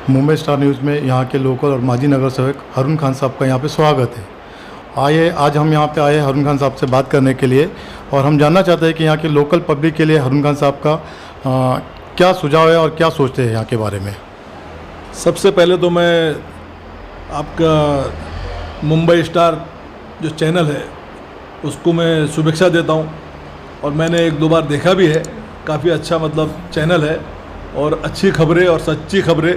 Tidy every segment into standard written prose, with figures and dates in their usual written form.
Mumbai star news में यहाँ के लोकल और माजी नगर सेवक हारून खान साहब का यहाँ पे स्वागत है। आज हम यहाँ पे आए हारून खान साहब से बात करने के लिए और हम जानना चाहते हैं कि यहाँ के लोकल पब्लिक के लिए हारून खान साहब का क्या सुझाव है और क्या सोचते हैं यहाँ के बारे में। सबसे पहले तो मैं आपका मुंबई स्टार जो चैनल है उसको मैं शुभेच्छा देता हूँ और मैंने एक दो बार देखा भी है। काफ़ी अच्छा मतलब चैनल है और अच्छी खबरें और सच्ची खबरें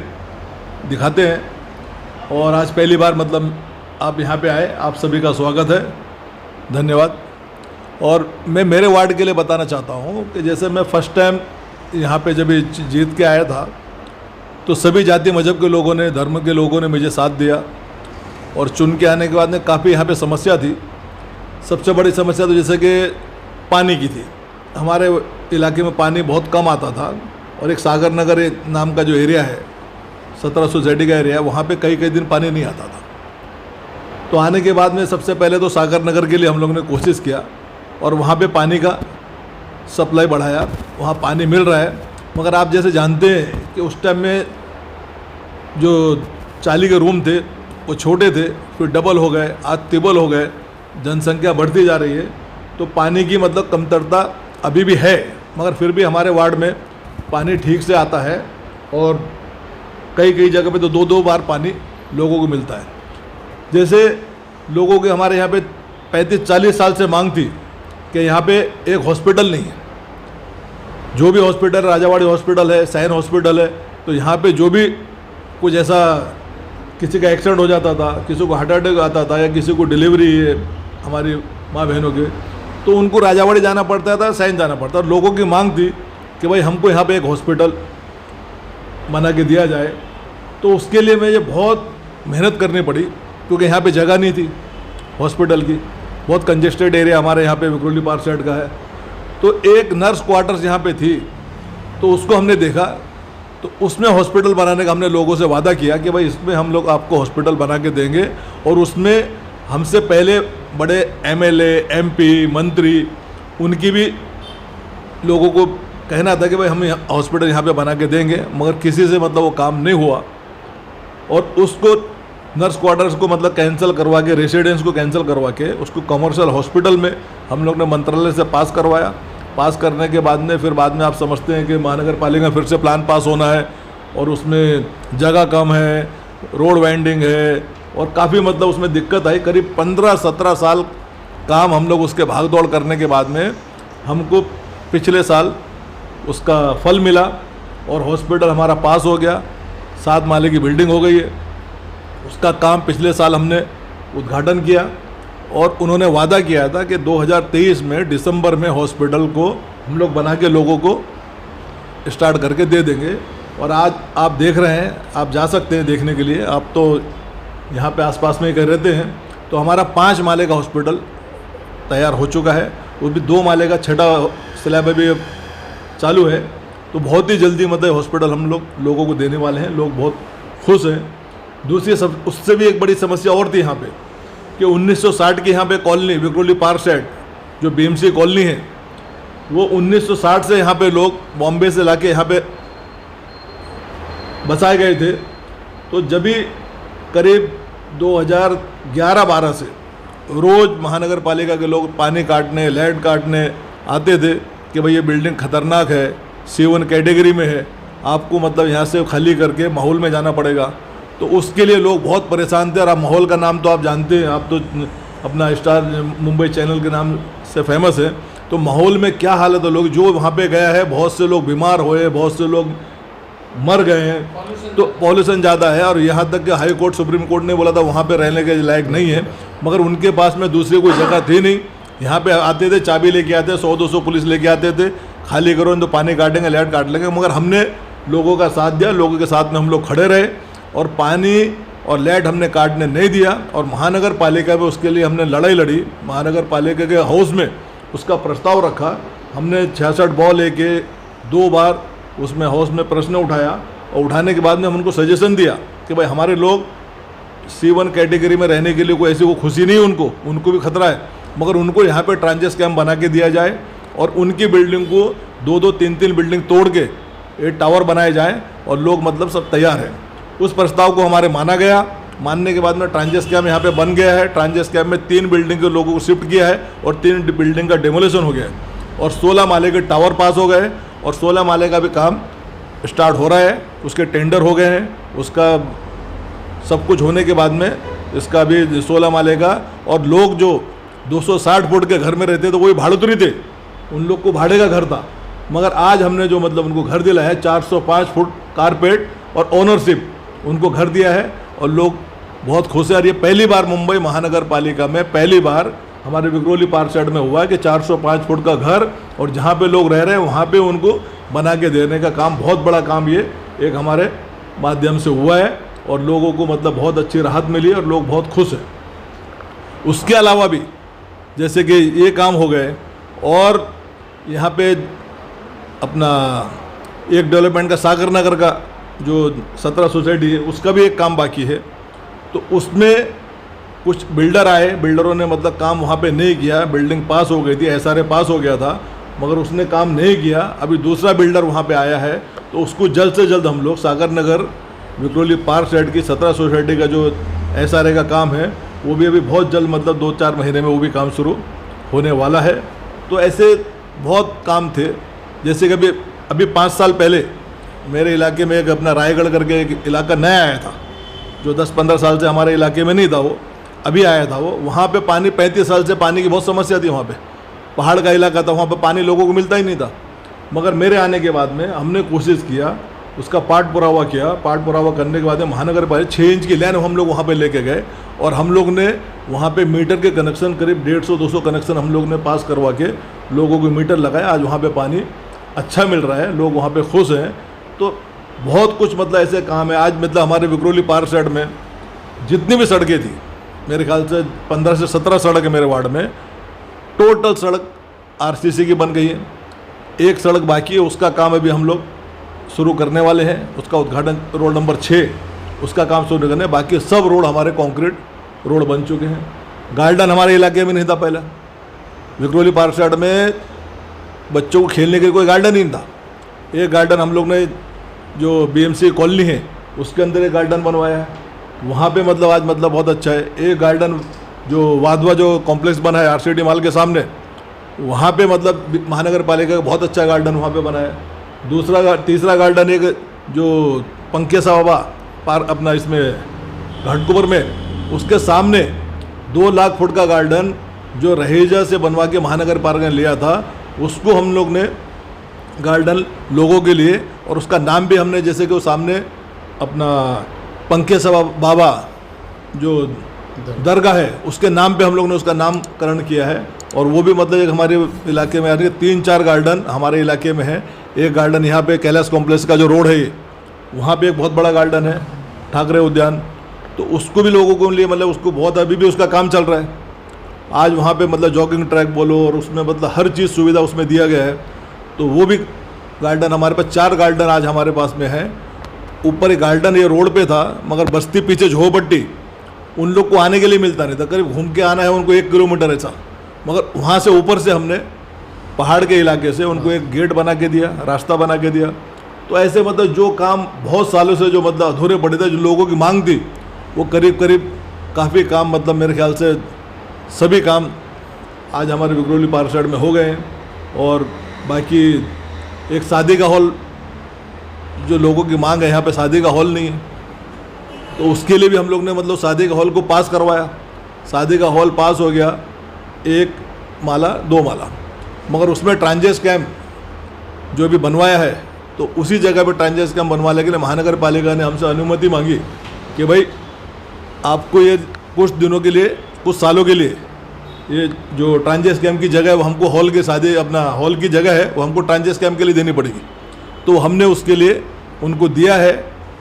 दिखाते हैं। और आज पहली बार मतलब आप यहाँ पे आए, आप सभी का स्वागत है, धन्यवाद। और मैं मेरे वार्ड के लिए बताना चाहता हूँ कि जैसे मैं फर्स्ट टाइम यहाँ पे जब जीत के आया था तो सभी जाति मजहब के लोगों ने, धर्म के लोगों ने मुझे साथ दिया और चुन के आने के बाद में काफ़ी यहाँ पे समस्या थी। सबसे बड़ी समस्या तो जैसे कि पानी की थी। हमारे इलाके में पानी बहुत कम आता था और एक सागर नगर नाम का जो एरिया है 1700 जेडी का एरिया है, वहाँ पे कई दिन पानी नहीं आता था। तो आने के बाद में सबसे पहले तो सागर नगर के लिए हम लोगों ने कोशिश किया और वहाँ पे पानी का सप्लाई बढ़ाया, वहाँ पानी मिल रहा है। मगर आप जैसे जानते हैं कि उस टाइम में जो चाली के रूम थे वो छोटे थे, फिर डबल हो गए, आज ट्रिपल हो गए, जनसंख्या बढ़ती जा रही है। तो पानी की मतलब कमतरता अभी भी है, मगर फिर भी हमारे वार्ड में पानी ठीक से आता है और कई जगह पे तो दो बार पानी लोगों को मिलता है। जैसे लोगों के हमारे यहाँ पे 35-40 साल से मांग थी कि यहाँ पे एक हॉस्पिटल नहीं है। जो भी हॉस्पिटल, राजावाड़ी हॉस्पिटल है, सैन हॉस्पिटल है, तो यहाँ पे जो भी कुछ ऐसा किसी का एक्सीडेंट हो जाता था, किसी को हार्ट अटैक आता था या किसी को डिलीवरी है हमारी माँ बहनों के, तो उनको राजावाड़ी जाना पड़ता था, सैन जाना पड़ता था। लोगों की मांग थी कि भाई हमको यहाँ पे एक हॉस्पिटल बना के दिया जाए। तो उसके लिए मुझे बहुत मेहनत करनी पड़ी क्योंकि यहाँ पे जगह नहीं थी हॉस्पिटल की। बहुत कंजेस्टेड एरिया हमारे यहाँ पे विक्रोली पार्क साइड का है। तो एक नर्स क्वार्टर्स यहाँ पे थी, तो उसको हमने देखा, तो उसमें हॉस्पिटल बनाने का हमने लोगों से वादा किया कि भाई इसमें हम लोग आपको हॉस्पिटल बना के देंगे। और उसमें हमसे पहले बड़े एमएलए, एमपी, मंत्री, उनकी भी लोगों को कहना था कि भाई हम हॉस्पिटल यहाँ पे बना के देंगे, मगर किसी से मतलब वो काम नहीं हुआ। और उसको नर्स क्वार्टर्स को मतलब कैंसिल करवा के, रेसिडेंस को कैंसिल करवा के उसको कमर्शियल हॉस्पिटल में हम लोग ने मंत्रालय से पास करवाया। पास करने के बाद में फिर बाद में आप समझते हैं कि महानगर पालिका फिर से प्लान पास होना है और उसमें जगह कम है, रोड वाइंडिंग है और काफ़ी मतलब उसमें दिक्कत आई। करीब 15-17 साल काम हम लोग उसके भाग दौड़ करने के बाद में हमको पिछले साल उसका फल मिला और हॉस्पिटल हमारा पास हो गया। 7 माले की बिल्डिंग हो गई है। उसका काम पिछले साल हमने उद्घाटन किया और उन्होंने वादा किया था कि 2023 में दिसंबर में हॉस्पिटल को हम लोग बना के लोगों को स्टार्ट करके दे देंगे। और आज आप देख रहे हैं, आप जा सकते हैं देखने के लिए, आप तो यहाँ पे आसपास में ही कर रहते हैं। तो हमारा 5 माले का हॉस्पिटल तैयार हो चुका है, वो भी 2 माले का छठा स्लैब अभी चालू है। तो बहुत ही जल्दी मतलब हॉस्पिटल हम लोग लोगों को देने वाले हैं। लोग बहुत खुश हैं। दूसरी सब उससे भी एक बड़ी समस्या और थी यहाँ पे कि 1960 की यहाँ पे कॉलोनी विक्रोली पार्क साइड जो बीएमसी कॉलोनी है, वो 1960 से यहाँ पे लोग बॉम्बे से लाके यहाँ पे बसाए गए थे। तो जब भी करीब 2011-12 से रोज़ महानगर पालिका के लोग पानी काटने, लैंड काटने आते थे कि भाई ये बिल्डिंग खतरनाक है, C1 कैटेगरी में है, आपको मतलब यहाँ से खाली करके माहौल में जाना पड़ेगा। तो उसके लिए लोग बहुत परेशान थे। और आप माहौल का नाम तो आप जानते हैं, आप तो अपना स्टार मुंबई चैनल के नाम से फेमस है। तो माहौल में क्या हालत है, लोग जो वहाँ पे गया है, बहुत से लोग बीमार हुए, बहुत से लोग मर गए हैं। तो पॉल्यूशन ज़्यादा है और यहाँ तक कि हाई कोर्ट, सुप्रीम कोर्ट ने बोला था वहाँ पे रहने के लायक नहीं है, मगर उनके पास में दूसरी कोई जगह थी नहीं। यहाँ पे आते थे, चाबी लेके आते, 100-200 पुलिस लेके आते थे, खाली करो तो पानी काटेंगे, लाइट काट लेंगे। मगर हमने लोगों का साथ दिया, लोगों के साथ में हम लोग खड़े रहे और पानी और लाइट हमने काटने नहीं दिया। और महानगर पालिका में उसके लिए हमने लड़ाई लड़ी। महानगर पालिका के हाउस में उसका प्रस्ताव रखा। हमने 66 बॉल लेके 2 बार उसमें हाउस में प्रश्न उठाया और उठाने के बाद में हम उनको सजेशन दिया कि भाई हमारे लोग C1 कैटेगरी में रहने के लिए कोई ऐसी वो खुशी नहीं, उनको भी खतरा है, मगर उनको यहाँ पे ट्रांजिट कैंप बना के दिया जाए और उनकी बिल्डिंग को 2-2, 3-3 बिल्डिंग तोड़ के 8 टावर बनाए जाएँ और लोग मतलब सब तैयार हैं। उस प्रस्ताव को हमारे माना गया। मानने के बाद में ट्रांजिट कैम्प यहाँ पे बन गया है। ट्रांजिट कैम्प में 3 बिल्डिंग के लोगों को शिफ्ट किया है और 3 बिल्डिंग का डेमोलेशन हो गया है और 16 माले के टावर पास हो गए और 16 माले का भी काम स्टार्ट हो रहा है। उसके टेंडर हो गए हैं, उसका सब कुछ होने के बाद में इसका भी 16 माले का। और लोग जो 260 फुट के घर में रहते तो वही भाड़ोतरी थे, उन लोग को भाड़े का घर था। मगर आज हमने जो मतलब उनको घर दिला है 405 फुट कारपेट और ओनरशिप उनको घर दिया है और लोग बहुत खुश हैं। और ये पहली बार मुंबई महानगर पालिका में पहली बार हमारे विक्रोली पार्क साइड में हुआ है कि 405 फुट का घर और जहाँ पे लोग रह रहे हैं वहाँ पे उनको बना के देने का काम, बहुत बड़ा काम ये एक हमारे माध्यम से हुआ है और लोगों को मतलब बहुत अच्छी राहत मिली और लोग बहुत खुश हैं। उसके अलावा भी जैसे कि ये काम हो गए और यहाँ पे अपना एक डेवलपमेंट का सागर नगर का जो 17 सोसाइटी है उसका भी एक काम बाकी है। तो उसमें कुछ बिल्डर आए, बिल्डरों ने मतलब काम वहाँ पे नहीं किया, बिल्डिंग पास हो गई थी, SRA पास हो गया था मगर उसने काम नहीं किया। अभी दूसरा बिल्डर वहाँ पे आया है तो उसको जल्द से जल्द हम लोग सागर नगर विक्रोली पार्क साइड की 17 सोसाइटी का जो SRA का काम है वो भी अभी बहुत जल्द मतलब 2-4 महीने में वो भी काम शुरू होने वाला है। तो ऐसे बहुत काम थे। जैसे कि अभी 5 साल पहले मेरे इलाके में एक अपना रायगढ़ करके एक इलाका नया आया था जो 10-15 साल से हमारे इलाके में नहीं था, वो अभी आया था। वो वहाँ पे पानी 35 साल से पानी की बहुत समस्या थी। वहाँ पे पहाड़ का इलाका था, वहाँ पे पानी लोगों को मिलता ही नहीं था। मगर मेरे आने के बाद में हमने कोशिश किया, उसका पाठ पुरावा किया। पाठ पुरावा करने के बाद में महानगर पालिका 6 इंच की लाइन हम लोग वहाँ पे लेके गए और हम लोग ने वहाँ पे मीटर के कनेक्शन करीब 150-200 कनेक्शन हम लोग ने पास करवा के लोगों को मीटर लगाया। आज वहाँ पे पानी अच्छा मिल रहा है, लोग वहाँ पे खुश हैं। तो बहुत कुछ मतलब ऐसे काम है। आज मतलब हमारे विक्रोली पार्क साइड में जितनी भी सड़कें थी, मेरे ख्याल से 15 से 17 सड़क है मेरे वार्ड में, टोटल सड़क RCC की बन गई है। एक सड़क बाकी है, उसका काम अभी हम लोग शुरू करने वाले हैं। उसका उद्घाटन रोड नंबर 6 उसका काम शुरू करने, बाकी सब रोड हमारे कंक्रीट रोड बन चुके हैं। गार्डन हमारे इलाके में नहीं था पहले। विक्रोली पार्क साइड में बच्चों को खेलने के लिए कोई गार्डन ही नहीं था। एक गार्डन हम लोग ने जो BMC कॉलोनी है उसके अंदर एक गार्डन बनवाया है, वहाँ पे मतलब आज मतलब बहुत अच्छा है। एक गार्डन जो वाधवा जो कॉम्प्लेक्स बना है RCD मॉल के सामने, वहाँ पे मतलब महानगर पालिका का बहुत अच्छा गार्डन वहाँ पे बना है। तीसरा गार्डन एक जो पंकेसा बाबा पार्क अपना इसमें घाटकुपर में, उसके सामने 2 लाख फुट का गार्डन जो रहेजा से बनवा के महानगर पालिका ने लिया था, उसको हम लोग ने गार्डन लोगों के लिए, और उसका नाम भी हमने जैसे कि वो सामने अपना पंकेसा बाबा जो दरगाह है उसके नाम पे हम लोग ने उसका नामकरण किया है। और वो भी मतलब एक हमारे इलाके में आ रही है। 3-4 गार्डन हमारे इलाके में है। एक गार्डन यहाँ पे कैलाश कॉम्प्लेक्स का जो रोड है वहाँ पे एक बहुत बड़ा गार्डन है, ठाकरे उद्यान, तो उसको भी लोगों को लिए मतलब उसको बहुत अभी भी उसका काम चल रहा है। आज वहाँ पे मतलब जॉगिंग ट्रैक बोलो और उसमें मतलब हर चीज़ सुविधा उसमें दिया गया है। तो वो भी गार्डन हमारे पास 4 गार्डन आज हमारे पास में है। ऊपर एक गार्डन ये रोड पे था मगर बस्ती पीछे झोपट्टी, उन लोग को आने के लिए मिलता नहीं था, करीब घूम के आना है उनको 1 किलोमीटर ऐसा। मगर वहाँ से ऊपर से हमने पहाड़ के इलाके से उनको एक गेट बना के दिया, रास्ता बना के दिया। तो ऐसे मतलब जो काम बहुत सालों से जो मतलब अधूरे पड़े थे, जो लोगों की मांग थी, वो करीब करीब काफ़ी काम मतलब मेरे ख्याल से सभी काम आज हमारे विक्रोली पार्क साइड में हो गए हैं। और बाकी एक शादी का हॉल जो लोगों की मांग है, यहाँ पे शादी का हॉल नहीं है, तो उसके लिए भी हम लोग ने मतलब शादी का हॉल को पास करवाया। शादी का हॉल पास हो गया, 1 माला 2 माला, मगर उसमें ट्रांजिट कैम्प जो भी बनवाया है तो उसी जगह पे ट्रांजिट कैम्प बनवाने के लिए महानगर पालिका ने हमसे अनुमति मांगी कि भाई आपको ये कुछ दिनों के लिए, कुछ सालों के लिए ये जो ट्रांजिट कैम्प की जगह है वो हमको हॉल के शादी अपना हॉल की जगह है वो हमको ट्रांजिट कैम्प के लिए देनी पड़ेगी। तो हमने उसके लिए उनको दिया है।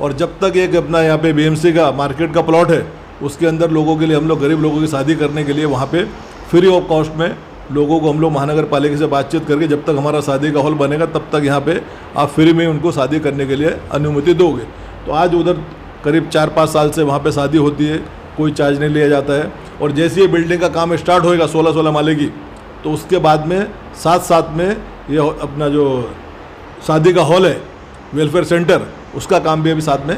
और जब तक एक अपना यहाँ पे BMC का मार्केट का प्लॉट है उसके अंदर लोगों के लिए हम लोग गरीब लोगों की शादी करने के लिए वहाँ पे फ्री ऑफ कॉस्ट में लोगों को हम लोग महानगर पालिका से बातचीत करके जब तक हमारा शादी का हॉल बनेगा तब तक यहाँ पे आप फ्री में उनको शादी करने के लिए अनुमति दोगे। तो आज उधर करीब 4-5 साल से वहाँ पे शादी होती है, कोई चार्ज नहीं लिया जाता है। और जैसे ये बिल्डिंग का काम स्टार्ट होएगा 16 माले की, तो उसके बाद में साथ में ये अपना जो शादी का हॉल है वेलफेयर सेंटर, उसका काम भी अभी साथ में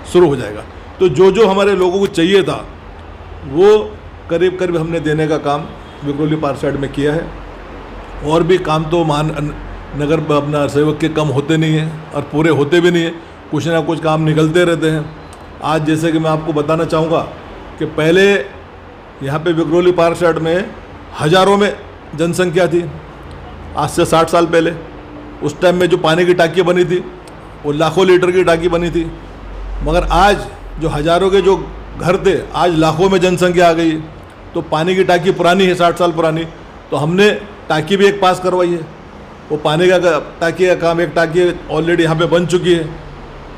शुरू हो जाएगा। तो जो जो हमारे लोगों को चाहिए था वो करीब करीब हमने देने का काम विक्रोली पार्क साइड में किया है। और भी काम तो नगर अपना सेवक के कम होते नहीं हैं और पूरे होते भी नहीं हैं, कुछ ना कुछ काम निकलते रहते हैं। आज जैसे कि मैं आपको बताना चाहूँगा कि पहले यहाँ पे विक्रोली पार्क साइड में हज़ारों में जनसंख्या थी, आज से 60 साल पहले। उस टाइम में जो पानी की टाँकी बनी थी वो लाखों लीटर की टाँकी बनी थी, मगर आज जो हज़ारों के जो घर थे आज लाखों में जनसंख्या आ गई। तो पानी की टाँकी पुरानी है, 60 साल पुरानी, तो हमने टाँकी भी एक पास करवाई है। वो पानी का टाँकी का काम, एक टाँकी ऑलरेडी यहाँ पे बन चुकी है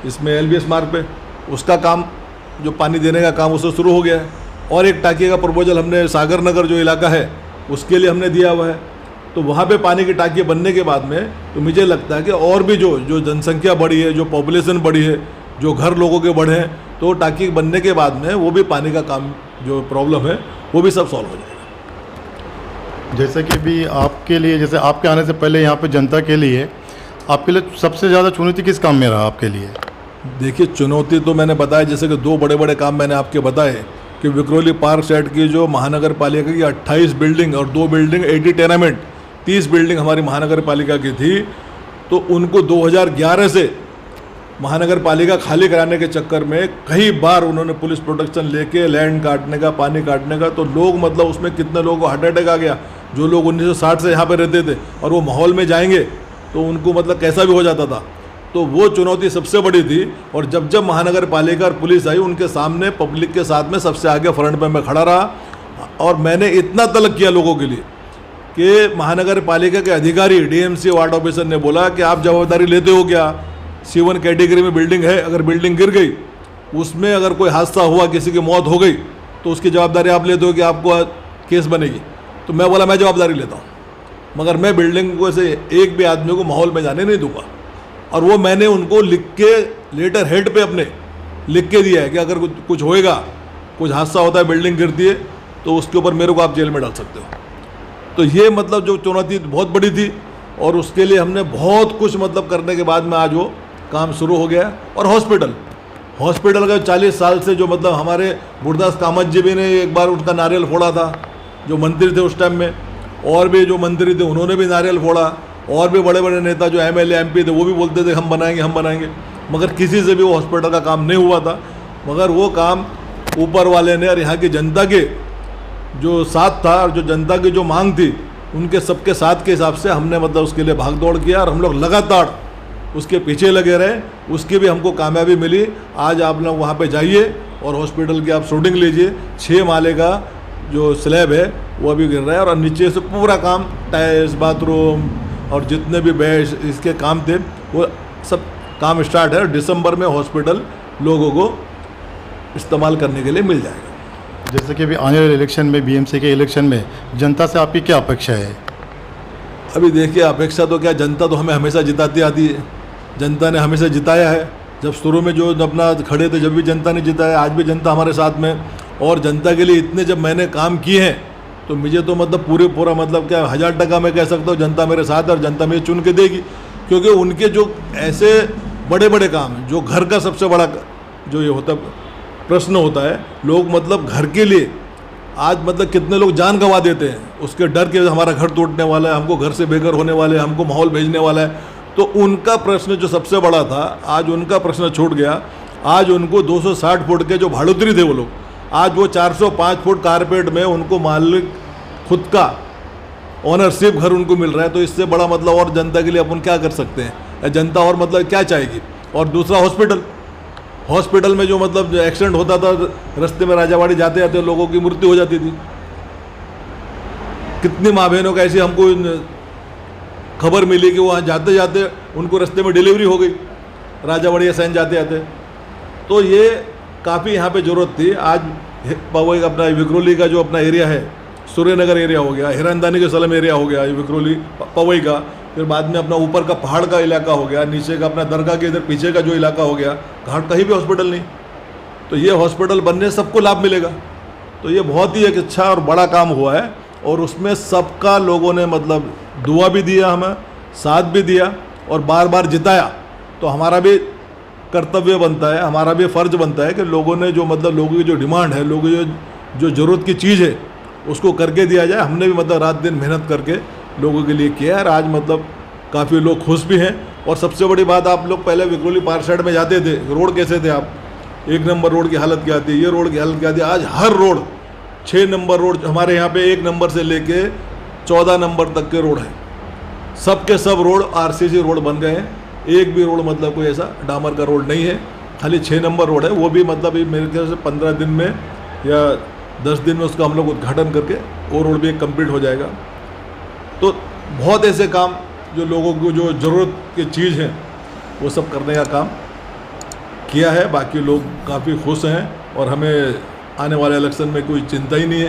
इसमें LBS मार्ग पे, उसका काम जो पानी देने का काम उससे शुरू हो गया है। और एक टाँकी का प्रपोजल हमने सागर नगर जो इलाका है उसके लिए हमने दिया हुआ है। तो वहाँ पे पानी की टाँकी बनने के बाद में तो मुझे लगता है कि और भी जो जनसंख्या बढ़ी है, जो पॉपुलेशन बढ़ी है, जो घर लोगों के बढ़े हैं, तो टाँकी बनने के बाद में वो भी पानी का काम जो प्रॉब्लम है वो भी सब सॉल्व हो जाएगा। जैसे कि भी आपके लिए, जैसे आपके आने से पहले यहाँ पे जनता के लिए आपके लिए सबसे ज़्यादा चुनौती किस काम में रहा आपके लिए? देखिए, चुनौती तो मैंने बताया, जैसे कि 2 बड़े बड़े काम मैंने आपके बताए कि विक्रोली पार्क साइड की जो महानगर पालिका की 28 बिल्डिंग और 2 बिल्डिंग 80 टेनामेंट 30 बिल्डिंग हमारी महानगर पालिका की थी, तो उनको 2011 से महानगर पालिका खाली कराने के चक्कर में कई बार उन्होंने पुलिस प्रोटेक्शन लेके लैंड काटने का, पानी काटने का, तो लोग मतलब उसमें कितने लोगों को हार्ट अटैक आ गया। जो लोग 1960 से यहाँ पे रहते थे और वो माहौल में जाएंगे तो उनको मतलब कैसा भी हो जाता था। तो वो चुनौती सबसे बड़ी थी। और जब जब महानगर पालिका और पुलिस आई, उनके सामने पब्लिक के साथ में सबसे आगे फ्रंट पे मैं खड़ा रहा और मैंने इतना तलब किया लोगों के लिए कि महानगर पालिका के अधिकारी DMC वार्ड ऑफिसर ने बोला कि आप जवाबदारी लेते हो क्या? C1 कैटेगरी में बिल्डिंग है, अगर बिल्डिंग गिर गई, उसमें अगर कोई हादसा हुआ, किसी की मौत हो गई, तो उसकी जवाबदारी आप लेते हो कि आपको केस बनेगी? तो मैं बोला मैं जवाबदारी लेता हूँ, मगर मैं बिल्डिंग को से एक भी आदमी को माहौल में जाने नहीं दूंगा। और वो मैंने उनको लिख के लेटर हेड पे अपने लिख के दिया है कि अगर कुछ होएगा, कुछ हादसा होता है, बिल्डिंग गिरती है, तो उसके ऊपर मेरे को आप जेल में डाल सकते हो। तो ये मतलब जो चुनौती बहुत बड़ी थी और उसके लिए हमने बहुत कुछ मतलब करने के बाद में आज वो काम शुरू हो गया। और हॉस्पिटल का 40 साल से जो मतलब हमारे गुरदास कामत जी भी ने एक बार उनका नारियल फोड़ा था, जो मंत्री थे उस टाइम में, और भी जो मंत्री थे उन्होंने भी नारियल फोड़ा, और भी बड़े बड़े नेता जो MLA MP थे वो भी बोलते थे हम बनाएंगे, मगर किसी से भी वो हॉस्पिटल का काम नहीं हुआ था। मगर वो काम ऊपर वाले ने और यहाँ की जनता के जो साथ था और जो जनता की जो मांग थी, उनके सबके साथ के हिसाब से हमने मतलब उसके लिए भाग दौड़ किया और हम लोग लगातार उसके पीछे लगे रहे, उसकी भी हमको कामयाबी मिली। आज आप लोग वहाँ पे जाइए और हॉस्पिटल की आप शूटिंग लीजिए, 6 माले का जो स्लैब है वो अभी गिर रहा है और नीचे से पूरा काम, टाइल्स, बाथरूम और जितने भी बेड इसके काम थे वो सब काम स्टार्ट है। दिसंबर में हॉस्पिटल लोगों को इस्तेमाल करने के लिए मिल जाएगा। जैसे कि अभी आने वाले इलेक्शन में, BMC के इलेक्शन में जनता से आपकी क्या अपेक्षा है? अभी देखिए, अपेक्षा तो क्या, जनता तो हमें हमेशा जिताती आती है, जनता ने हमेशा जिताया है। जब शुरू में जो अपना खड़े थे जब भी जनता ने जिताया, आज भी जनता हमारे साथ में। और जनता के लिए इतने जब मैंने काम किए हैं तो मुझे तो मतलब पूरा मतलब क्या 1000% मैं कह सकता हूँ जनता मेरे साथ है और जनता मुझे चुन के देगी। क्योंकि उनके जो ऐसे बड़े बड़े काम हैं, जो घर का सबसे बड़ा जो ये होता प्रश्न होता है, लोग मतलब घर के लिए आज मतलब कितने लोग जान गंवा देते हैं उसके डर के, हमारा घर टूटने वाला है, हमको घर से बेघर होने वाले हैं, हमको माहौल भेजने वाला है। तो उनका प्रश्न जो सबसे बड़ा था, आज उनका प्रश्न छूट गया। आज उनको 260 फुट के जो भाड़ोतरी थे वो लोग, आज वो 405 फुट कारपेट में उनको मालिक खुद का ओनरशिप घर उनको मिल रहा है। तो इससे बड़ा मतलब और जनता के लिए अपन क्या कर सकते हैं? जनता और मतलब क्या चाहेगी? और दूसरा हॉस्पिटल में जो मतलब एक्सीडेंट होता था, रास्ते में राजावाड़ी जाते जाते लोगों की मृत्यु हो जाती थी। कितनी माँ बहनों का ऐसी हमको खबर मिली कि वहाँ जाते जाते उनको रास्ते में डिलीवरी हो गई, राजावाड़ी सैन जाते जाते। तो ये काफ़ी यहाँ पे ज़रूरत थी। आज पवई अपना विक्रोली का जो अपना एरिया है, सूर्यनगर एरिया हो गया, हिरानदानी के सलम एरिया हो गया, विक्रोली पवई का, फिर बाद में अपना ऊपर का पहाड़ का इलाका हो गया, नीचे का अपना दरगाह के इधर पीछे का जो इलाका हो गया, घाट कहीं भी हॉस्पिटल नहीं। तो ये हॉस्पिटल बनने से सबको लाभ मिलेगा। तो ये बहुत ही एक अच्छा और बड़ा काम हुआ है और उसमें सबका लोगों ने मतलब दुआ भी दिया, हमें साथ भी दिया और बार बार जिताया। तो हमारा भी कर्तव्य बनता है, हमारा भी फ़र्ज बनता है कि लोगों ने जो मतलब लोगों की जो डिमांड है, लोगों की जो ज़रूरत की चीज़ है उसको करके दिया जाए। हमने भी मतलब रात दिन मेहनत करके लोगों के लिए किया है और आज मतलब काफ़ी लोग खुश भी हैं। और सबसे बड़ी बात, आप लोग पहले विक्रोली पार्क साइड में जाते थे, रोड कैसे थे आप, 1 नंबर रोड की हालत क्या थी, ये रोड की हालत क्या थी। आज हर रोड 6 नंबर रोड हमारे यहाँ पे 1 नंबर से लेके 14 नंबर तक के रोड हैं। सब के सब रोड आरसीसी रोड बन गए हैं। एक भी रोड मतलब कोई ऐसा डामर का रोड नहीं है, खाली 6 नंबर रोड है। वो भी मतलब ये मेरे ख्याल से 15 दिन में या 10 दिन में उसका हम लोग उद्घाटन करके वो रोड भी कंप्लीट हो जाएगा। तो बहुत ऐसे काम जो लोगों को जो ज़रूरत की चीज़ है वो सब करने का काम किया है। बाकी लोग काफ़ी खुश हैं और हमें आने वाले इलेक्शन में कोई चिंता ही नहीं है,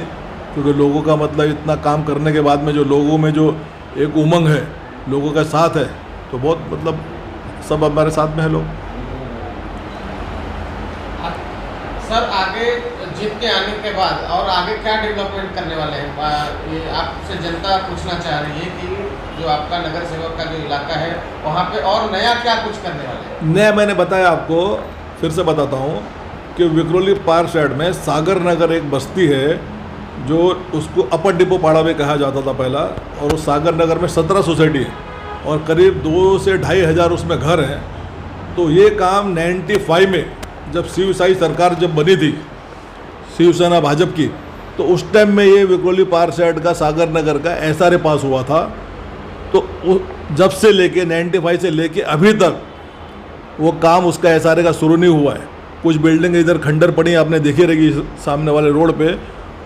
क्योंकि लोगों का मतलब इतना काम करने के बाद में जो लोगों में जो एक उमंग है, लोगों का साथ है, तो बहुत मतलब सब हमारे साथ में है लोग। सर आगे जीत के आने के बाद और आगे क्या डेवलपमेंट करने वाले हैं? ये आपसे जनता पूछना चाह रही है कि जो आपका नगर सेवक का जो इलाका है वहाँ पे और नया क्या कुछ करने वाले हैं? नया मैंने बताया आपको, फिर से बताता हूँ कि विक्रोली पार्क साइड में सागर नगर एक बस्ती है जो उसको अपर डिपो पाड़ा में कहा जाता था पहला, और उस सागर नगर में 17 सोसाइटी है और करीब 2 से 2.5 हज़ार उसमें घर हैं। तो ये काम 95 में जब शिवशाही सरकार जब बनी थी, शिवसेना भाजपा की, तो उस टाइम में ये विक्रोली पार्क साइड का सागर नगर का एसआरए पास हुआ था। तो जब से लेके 95 से लेके अभी तक वो काम उसका एसआरए का शुरू नहीं हुआ है। कुछ बिल्डिंग इधर खंडर पड़ी, आपने देखी रहेगी सामने वाले रोड पे,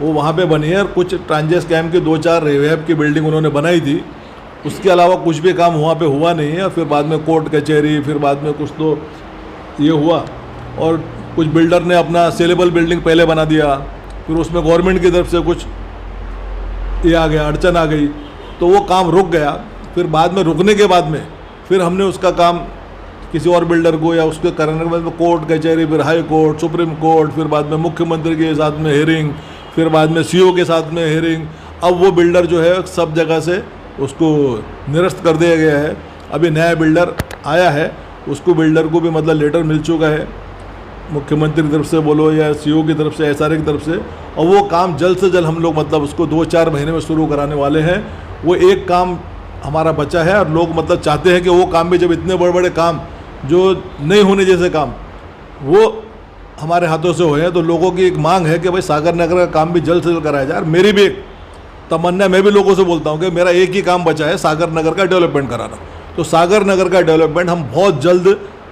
वो वहाँ पे बनी है। और कुछ ट्रांजेस कैम्प की 2-4 रिहैब की बिल्डिंग उन्होंने बनाई थी, उसके अलावा कुछ भी काम वहाँ पे हुआ नहीं है। फिर बाद में कोर्ट कचहरी, फिर बाद में कुछ तो ये हुआ और कुछ बिल्डर ने अपना सेलेबल बिल्डिंग पहले बना दिया, फिर उसमें गवर्नमेंट की तरफ से कुछ ये आ गया, अड़चन आ गई, तो वो काम रुक गया। फिर बाद में रुकने के बाद में फिर हमने उसका काम किसी और बिल्डर को या उसके करने के बाद में कोर्ट कचहरी, फिर हाई कोर्ट, सुप्रीम कोर्ट, फिर बाद में मुख्यमंत्री के साथ में हेयरिंग, फिर बाद में सीओ के साथ में हेयरिंग। अब वो बिल्डर जो है सब जगह से उसको निरस्त कर दिया गया है। अभी नया बिल्डर आया है, उसको बिल्डर को भी मतलब लेटर मिल चुका है मुख्यमंत्री की तरफ से बोलो या सीओ की तरफ से, एसआरए की तरफ से, और वो काम जल्द से जल्द हम लोग मतलब उसको 2-4 महीने में शुरू कराने वाले हैं। वो एक काम हमारा बचा है और लोग मतलब चाहते हैं कि वो काम भी, जब इतने बड़े बड़े काम जो नहीं होने जैसे काम वो हमारे हाथों से हुए हैं, तो लोगों की एक मांग है कि भाई सागर नगर का काम भी जल्द से जल्द कराया जाए। और मेरी भी एक तमन्ना, मैं भी लोगों से बोलता हूँ कि मेरा एक ही काम बचा है, सागर नगर का डेवलपमेंट कराना। तो सागर नगर का डेवलपमेंट हम बहुत जल्द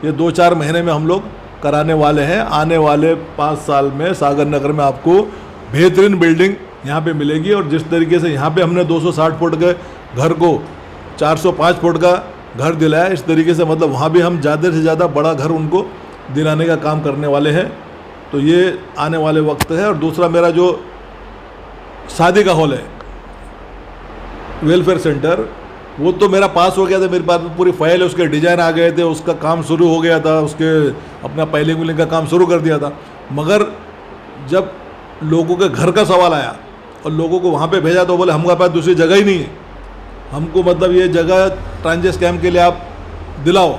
ये 2-4 महीने में हम लोग कराने वाले हैं। आने वाले 5 साल में सागर नगर में आपको बेहतरीन बिल्डिंग यहाँ पे मिलेगी। और जिस तरीके से यहाँ पे हमने 260 फुट के घर को 405 फुट का घर दिलाया, इस तरीके से मतलब वहाँ भी हम ज़्यादा से ज़्यादा बड़ा घर उनको दिलाने का काम करने वाले हैं। तो ये आने वाले वक्त है। और दूसरा मेरा जो शादी का हॉल है, वेलफेयर सेंटर, वो तो मेरा पास हो गया था, मेरे पास पूरी फाइल है, उसके डिज़ाइन आ गए थे, उसका काम शुरू हो गया था, उसके अपना पाइलिंग विलिंग का काम शुरू कर दिया था। मगर जब लोगों के घर का सवाल आया और लोगों को वहाँ पे भेजा तो बोले हमारे पास दूसरी जगह ही नहीं है, हमको मतलब ये जगह ट्रांजेस कैम्प के लिए आप दिलाओ,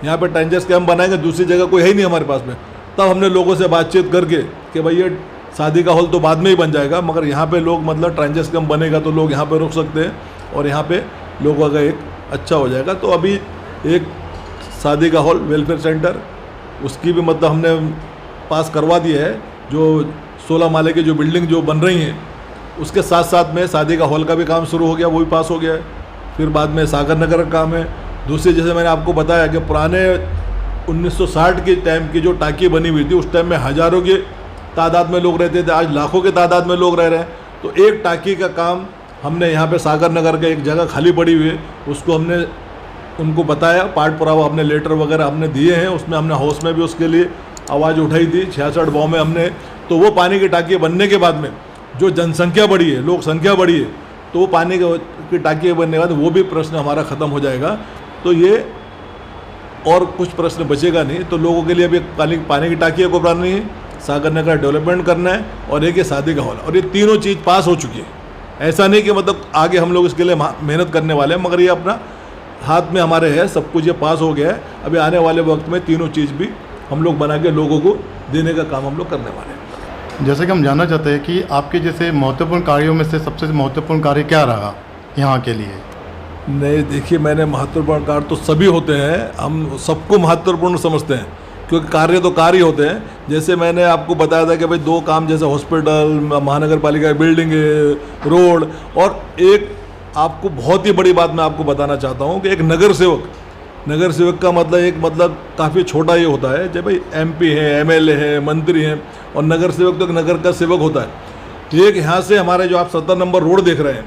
यहाँ पे ट्रांजेस कैम्प बनाएंगे, दूसरी जगह कोई है ही नहीं हमारे पास में। तब हमने लोगों से बातचीत करके कि भाई ये शादी का हॉल तो बाद में ही बन जाएगा, मगर यहाँ पे लोग मतलब ट्रांजेस कैम्प बनेगा तो लोग यहाँ पे रुक सकते हैं और यहाँ पे लोगों का एक अच्छा हो जाएगा। तो अभी एक शादी का हॉल वेलफेयर सेंटर, उसकी भी मतलब हमने पास करवा दी है। जो 16 माले की जो बिल्डिंग जो बन रही हैं, उसके साथ साथ में शादी का हॉल का भी काम शुरू हो गया, वो भी पास हो गया है। फिर बाद में सागर नगर का काम है। दूसरी, जैसे मैंने आपको बताया कि पुराने 1960 के टाइम की जो टाँकी बनी हुई थी, उस टाइम में हज़ारों की तादाद में लोग रहते थे, आज लाखों की तादाद में लोग रह रहे हैं। तो एक टाँकी का काम हमने यहाँ पे सागर नगर का एक जगह खाली पड़ी हुई है, उसको हमने उनको बताया, पार्ट पुरावा हमने लेटर वगैरह हमने दिए हैं। उसमें हमने हाउस में भी उसके लिए आवाज़ उठाई थी 66 गाँव में हमने। तो वो पानी की टाँकी बनने के बाद में जो जनसंख्या बढ़ी है, लोक संख्या बढ़ी है, तो वो पानी की टाँकी बनने के बाद वो भी प्रश्न हमारा ख़त्म हो जाएगा। तो ये और कुछ प्रश्न बचेगा नहीं। तो लोगों के लिए अभी पानी की टाँकी को बनानी है, सागर नगर डेवलपमेंट करना है और एक ये शादी का हॉल, और ये तीनों चीज़ पास हो चुकी है। ऐसा नहीं कि मतलब आगे हम लोग इसके लिए मेहनत करने वाले हैं, मगर ये अपना हाथ में हमारे है, सब कुछ ये पास हो गया है। अभी आने वाले वक्त में तीनों चीज़ भी हम लोग बना के लोगों को देने का काम हम लोग करने वाले हैं। जैसे कि हम जानना चाहते हैं कि आपके जैसे महत्वपूर्ण कार्यों में से सबसे महत्वपूर्ण कार्य क्या रहा यहाँ के लिए? नहीं, देखिए, मैंने महत्वपूर्ण कार्य तो सभी होते हैं, हम सबको महत्वपूर्ण समझते हैं, क्योंकि कार्य तो कार्य होते हैं। जैसे मैंने आपको बताया था कि भाई 2 काम, जैसे हॉस्पिटल, महानगर पालिका की बिल्डिंग, रोड, और एक आपको बहुत ही बड़ी बात मैं आपको बताना चाहता हूँ कि एक नगर सेवक का मतलब एक मतलब काफ़ी छोटा ये होता है। जब भाई MP है, MLA है, मंत्री हैं, और नगर सेवक तो एक नगर का सेवक होता है। एक यहाँ से हमारे जो आप 70 नंबर रोड देख रहे हैं,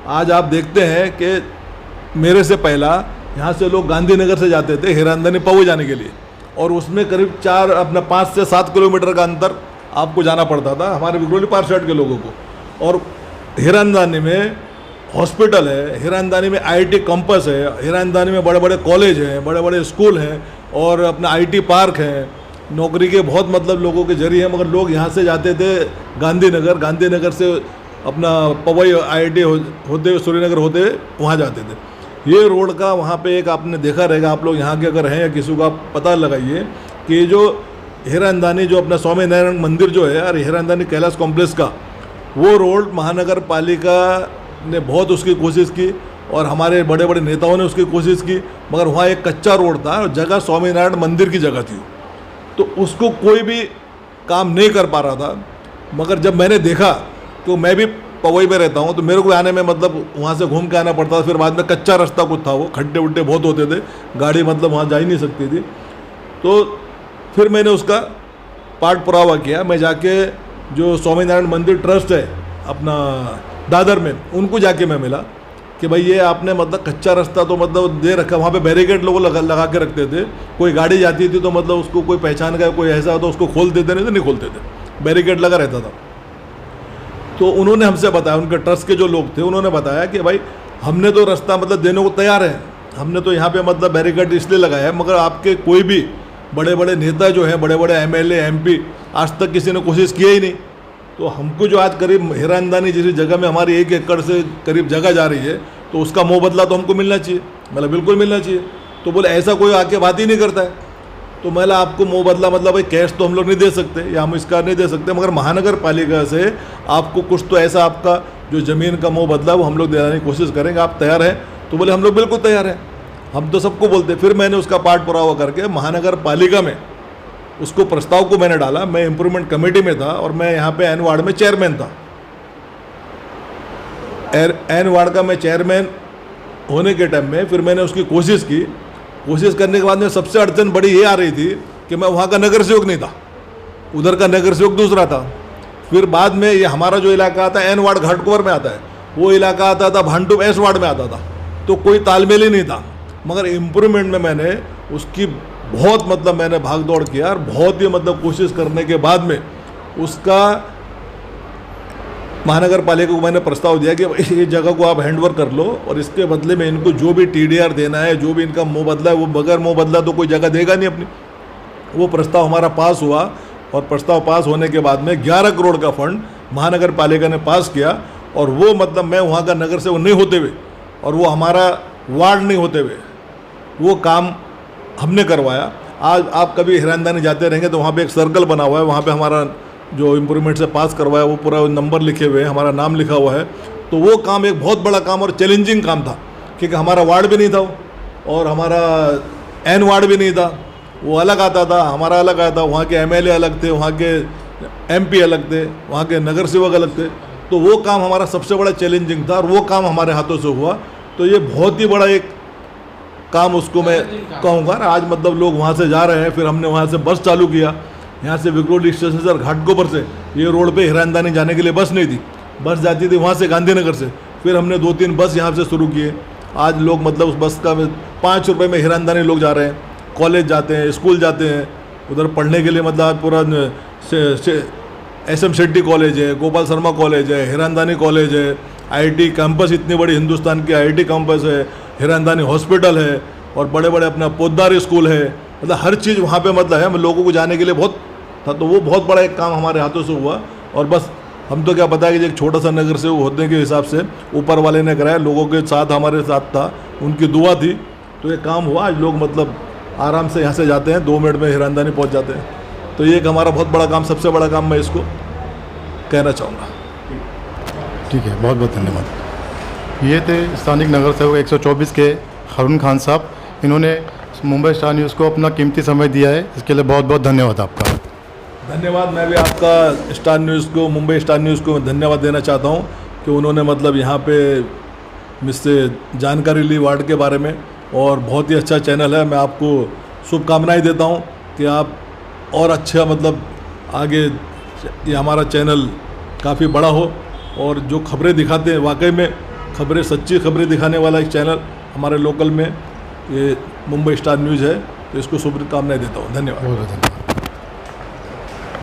आज आप देखते हैं कि मेरे से पहला यहाँ से लोग गांधीनगर से जाते थे हीरानंदानी पवई जाने के लिए, और उसमें करीब 5 से 7 किलोमीटर का अंतर आपको जाना पड़ता था हमारे विक्रोली पार्षद के लोगों को। और हीरानंदानी में हॉस्पिटल है, हीरानंदानी में IT कैंपस है, हीरानंदानी में बड़े बड़े कॉलेज हैं, बड़े बड़े स्कूल हैं, और अपना IT पार्क है, नौकरी के बहुत मतलब लोगों के जरिए हैं। मगर लोग यहाँ से जाते थे गांधीनगर से अपना पवई IIT होते श्रीनगर होते वहाँ जाते थे। ये रोड का वहाँ पे एक आपने देखा रहेगा, आप लोग यहाँ के अगर हैं या किसी को आप पता लगाइए कि जो हीरानंदानी जो अपना स्वामीनारायण मंदिर जो है और हीरानंदानी कैलाश कॉम्प्लेक्स का वो रोड महानगर पालिका ने बहुत उसकी कोशिश की, और हमारे बड़े बड़े नेताओं ने उसकी कोशिश की, मगर वहाँ एक कच्चा रोड था और जगह स्वामीनारायण मंदिर की जगह थी, तो उसको कोई भी काम नहीं कर पा रहा था। मगर जब मैंने देखा, तो मैं भी पवई में रहता हूँ, तो मेरे को आने में मतलब वहाँ से घूम के आना पड़ता था। फिर बाद में कच्चा रास्ता कुछ था, वो खड्डे उड्डे बहुत होते थे, गाड़ी मतलब वहाँ जा ही नहीं सकती थी। तो फिर मैंने उसका पाठ पुरावा किया। मैं जाके जो स्वामीनारायण मंदिर ट्रस्ट है अपना दादर में, उनको जाके मैं मिला कि भाई ये आपने मतलब कच्चा रास्ता तो मतलब दे रखा, वहाँ पे बैरिकेड लोग लगा के रखते थे, कोई गाड़ी जाती थी तो मतलब उसको कोई पहचान का कोई ऐसा तो उसको खोल देते, नहीं तो नहीं खोलते थे, बैरिकेड लगा रहता था। तो उन्होंने हमसे बताया, उनके ट्रस्ट के जो लोग थे उन्होंने बताया कि भाई हमने तो रास्ता मतलब देने को तैयार है, हमने तो यहाँ पे मतलब बैरिकेड इसलिए लगाया है, मगर आपके कोई भी बड़े बड़े नेता जो हैं, बड़े बड़े MLA MP, आज तक किसी ने कोशिश किया ही नहीं। तो हमको जो आज करीब हीरानंदानी जैसी जगह में हमारी 1 एकड़ से करीब जगह जा रही है, तो उसका मोह बदला तो हमको मिलना चाहिए, मतलब बिल्कुल मिलना चाहिए। तो बोले ऐसा कोई आके बात ही नहीं करता है। तो मैं आपको मोह बदला मतलब भाई कैश तो हम लोग नहीं दे सकते या हम इसका नहीं दे सकते, मगर महानगर पालिका से आपको कुछ तो ऐसा आपका जो ज़मीन का मोह बदला वो हम लोग दिलाने की कोशिश करेंगे, आप तैयार हैं? तो बोले हम लोग बिल्कुल तैयार हैं, हम तो सबको बोलते। फिर मैंने उसका पाठ पुरावा करके महानगर पालिका में उसको प्रस्ताव को मैंने डाला। मैं इम्प्रूवमेंट कमेटी में था और मैं यहाँ पे एन वार्ड में चेयरमैन था। एन वार्ड का मैं चेयरमैन होने के टाइम में फिर मैंने उसकी कोशिश की। कोशिश करने के बाद में सबसे अड़चन बड़ी ये आ रही थी कि मैं वहाँ का नगर सेवक नहीं था, उधर का नगर सेवक दूसरा था। फिर बाद में ये हमारा जो इलाका आता है एन वार्ड घाटकोपर में आता है, वो इलाका आता था भांडुप एस वार्ड में आता था, तो कोई तालमेल ही नहीं था। मगर इम्प्रूवमेंट में मैंने उसकी बहुत मतलब मैंने भाग दौड़ किया और बहुत ही मतलब कोशिश करने के बाद में उसका महानगर पालिका को मैंने प्रस्ताव दिया कि ये जगह को आप हैंडओवर कर लो और इसके बदले में इनको जो भी TDR देना है, जो भी इनका मुँह बदला है, वो बगैर मुँह बदला तो कोई जगह देगा नहीं अपनी। वो प्रस्ताव हमारा पास हुआ और प्रस्ताव पास होने के बाद में 11 करोड़ का फंड महानगर पालिका ने पास किया। और वो मतलब मैं वहाँ का नगर सेवक नहीं होते हुए और वो हमारा वार्ड नहीं होते हुए वो काम हमने करवाया। आज आप कभी हीरानंदानी जाते रहेंगे तो वहाँ पे एक सर्कल बना हुआ है, वहाँ पे हमारा जो इम्प्रूवमेंट से पास करवाया वो पूरा नंबर लिखे हुए हैं, हमारा नाम लिखा हुआ है। तो वो काम एक बहुत बड़ा काम और चैलेंजिंग काम था, क्योंकि हमारा वार्ड भी नहीं था और हमारा एन वार्ड भी नहीं था, वो अलग आता था, हमारा अलग आया था। वहाँ के MLA अलग थे, वहाँ के MP अलग थे, वहाँ के नगर सेवक अलग थे। तो वो काम हमारा सबसे बड़ा चैलेंजिंग था और वो काम हमारे हाथों से हुआ। तो ये बहुत ही बड़ा एक काम उसको मैं कहूँगा। आज मतलब लोग वहाँ से जा रहे हैं। फिर हमने वहाँ से बस चालू किया, यहाँ से विक्रोली स्टेशन से और घाटकोपर से ये रोड पे हीरानंदानी जाने के लिए बस नहीं थी, बस जाती थी वहाँ से गांधीनगर से। फिर हमने 2-3 बस यहाँ से शुरू किए। आज लोग मतलब उस बस का 5 रुपये में हीरानंदानी लोग जा रहे हैं, कॉलेज जाते हैं, स्कूल जाते हैं, उधर पढ़ने के लिए। मतलब पूरा SM शेट्टी कॉलेज है, गोपाल शर्मा कॉलेज है, हीरानंदानी कॉलेज है, IIT कैंपस, इतनी बड़ी हिंदुस्तान की IIT कैंपस है, हीरानंदानी हॉस्पिटल है और बड़े बड़े अपना पोद्दार स्कूल है। मतलब हर चीज़ वहाँ पे मतलब है, हम लोगों को जाने के लिए बहुत था। तो वो बहुत बड़ा एक काम हमारे हाथों से हुआ और बस हम तो क्या पता है कि एक छोटा सा नगर सेवक होने के हिसाब से ऊपर वाले ने कराया, लोगों के साथ हमारे साथ था, उनकी दुआ थी, तो ये काम हुआ। आज लोग मतलब आराम से यहाँ से जाते हैं, 2 मिनट में हीरानंदानी पहुँच जाते हैं। तो ये एक हमारा बहुत बड़ा काम, सबसे बड़ा काम मैं इसको कहना चाहूँगा। ठीक है, बहुत बहुत धन्यवाद। ये थे स्थानिक नगर सेवक 124 के हारून खान साहब। इन्होंने मुंबई स्टार न्यूज़ को अपना कीमती समय दिया है, इसके लिए बहुत बहुत धन्यवाद आपका। धन्यवाद। मैं भी आपका स्टार न्यूज़ को, मुंबई स्टार न्यूज़ को धन्यवाद देना चाहता हूँ कि उन्होंने मतलब यहाँ पे मुझसे जानकारी ली वार्ड के बारे में, और बहुत ही अच्छा चैनल है। मैं आपको शुभकामनाएं देता हूँ कि आप और अच्छा मतलब आगे ये हमारा चैनल काफ़ी बड़ा हो, और जो खबरें दिखाते हैं वाकई में खबरें, सच्ची खबरें दिखाने वाला एक चैनल हमारे लोकल में ये मुंबई स्टार न्यूज़ है। तो इसको शुभकामनाएं देता हूँ। धन्यवाद। बहुत बहुत धन्यवाद।